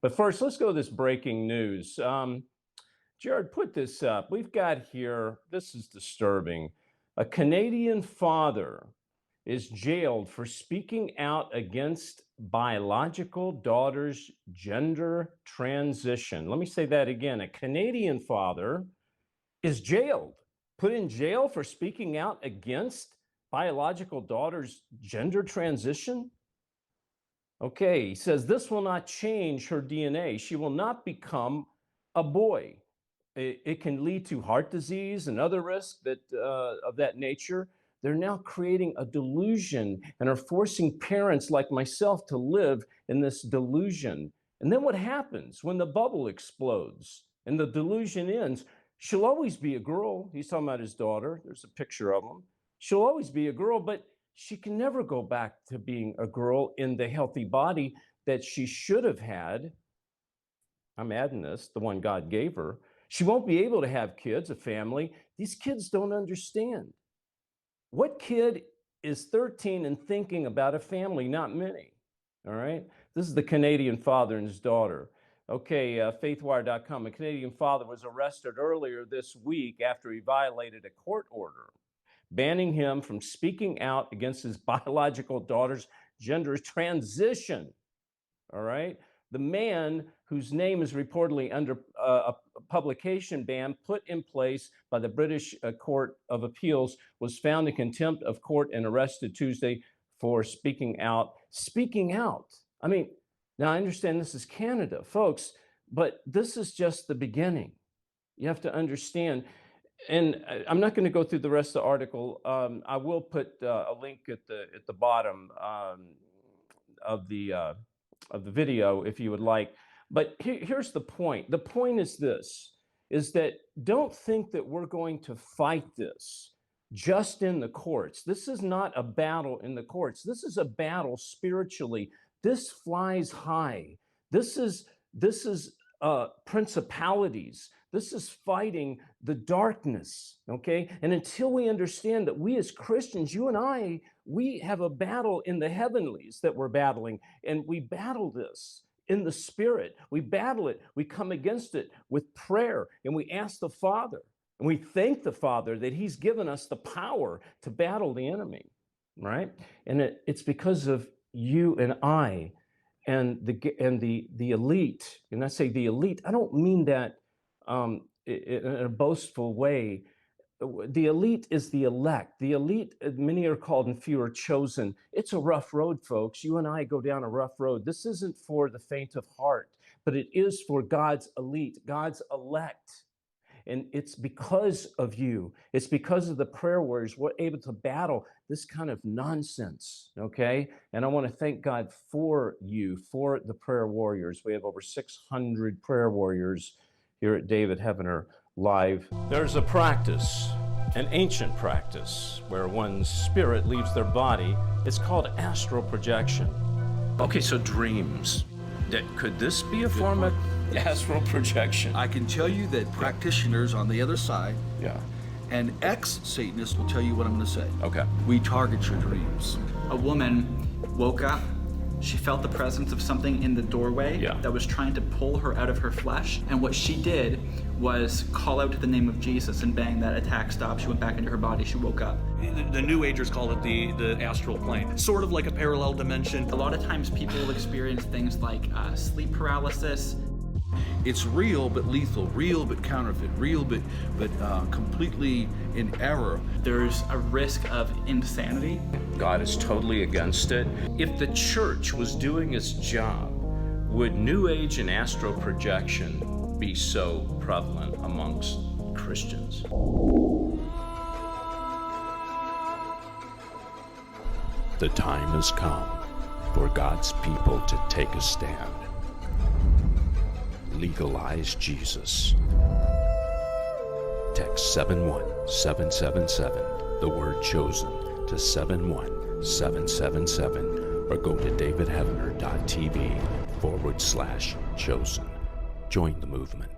But first, let's go to this breaking news. Jared, put this up. We've got here, this is disturbing. A Canadian father is jailed for speaking out against biological daughter's gender transition. Let me say that again. A Canadian father is jailed, put in jail for speaking out against biological daughter's gender transition. Okay, he says this will not change her DNA. She will not become a boy. It can lead to heart disease and other risks of that nature. They're now creating a delusion and are forcing parents like myself to live in this delusion. And then what happens when the bubble explodes and the delusion ends? She'll always be a girl. He's talking about his daughter. There's a picture of him. She'll always be a girl, but she can never go back to being a girl in the healthy body that she should have had. I'm adding this, the one God gave her. She won't be able to have kids, a family. These kids don't understand. What kid is 13 and thinking about a family? Not many, all right? This is the Canadian father and his daughter. Okay, faithwire.com. A Canadian father was arrested earlier this week after he violated a court order banning him from speaking out against his biological daughter's gender transition, all right? The man, whose name is reportedly under a publication ban put in place by the British Court of Appeals, was found in contempt of court and arrested Tuesday for speaking out. Speaking out. I mean, now I understand this is Canada, folks, but this is just the beginning. You have to understand. And I'm not going to go through the rest of the article. I will put a link at the bottom of the video if you would like. But here's the point. The point is this, is that don't think that we're going to fight this just in the courts. This is not a battle in the courts. This is a battle spiritually. This flies high. This is principalities. This is fighting the darkness, okay? And until we understand that we as Christians, you and I, we have a battle in the heavenlies that we're battling, and we battle this in the spirit. We battle it. We come against it with prayer, and we ask the Father, and we thank the Father that he's given us the power to battle the enemy, right? And it's because of you and I and the elite. And I say the elite, I don't mean that in a boastful way. The elite is the elect. The elite, many are called and few are chosen. It's a rough road, folks. You and I go down a rough road. This isn't for the faint of heart, but it is for God's elite, God's elect. And it's because of you. It's because of the prayer warriors we're able to battle this kind of nonsense, okay? And I want to thank God for you, for the prayer warriors. We have over 600 prayer warriors here at David Heavener Live. There's a practice, an ancient practice, where one's spirit leaves their body. It's called astral projection. Okay, so dreams. Could this be a form of astral projection? I can tell you that practitioners on the other side and ex-Satanists will tell you what I'm going to say. Okay. We target your dreams. A woman woke up. She felt the presence of something in the doorway that was trying to pull her out of her flesh. And what she did was call out to the name of Jesus, and bang, that attack stopped. She went back into her body. She woke up. The New Agers call it the astral plane. Sort of like a parallel dimension. A lot of times people experience things like sleep paralysis. It's real but lethal, real but counterfeit, real but completely in error. There's a risk of insanity. God is totally against it. If the church was doing its job, would New Age and astral projection be so prevalent amongst Christians? The time has come for God's people to take a stand. Legalize Jesus. Text 71777, the word chosen, to 71777, or go to davidheavener.tv/chosen. Join the movement.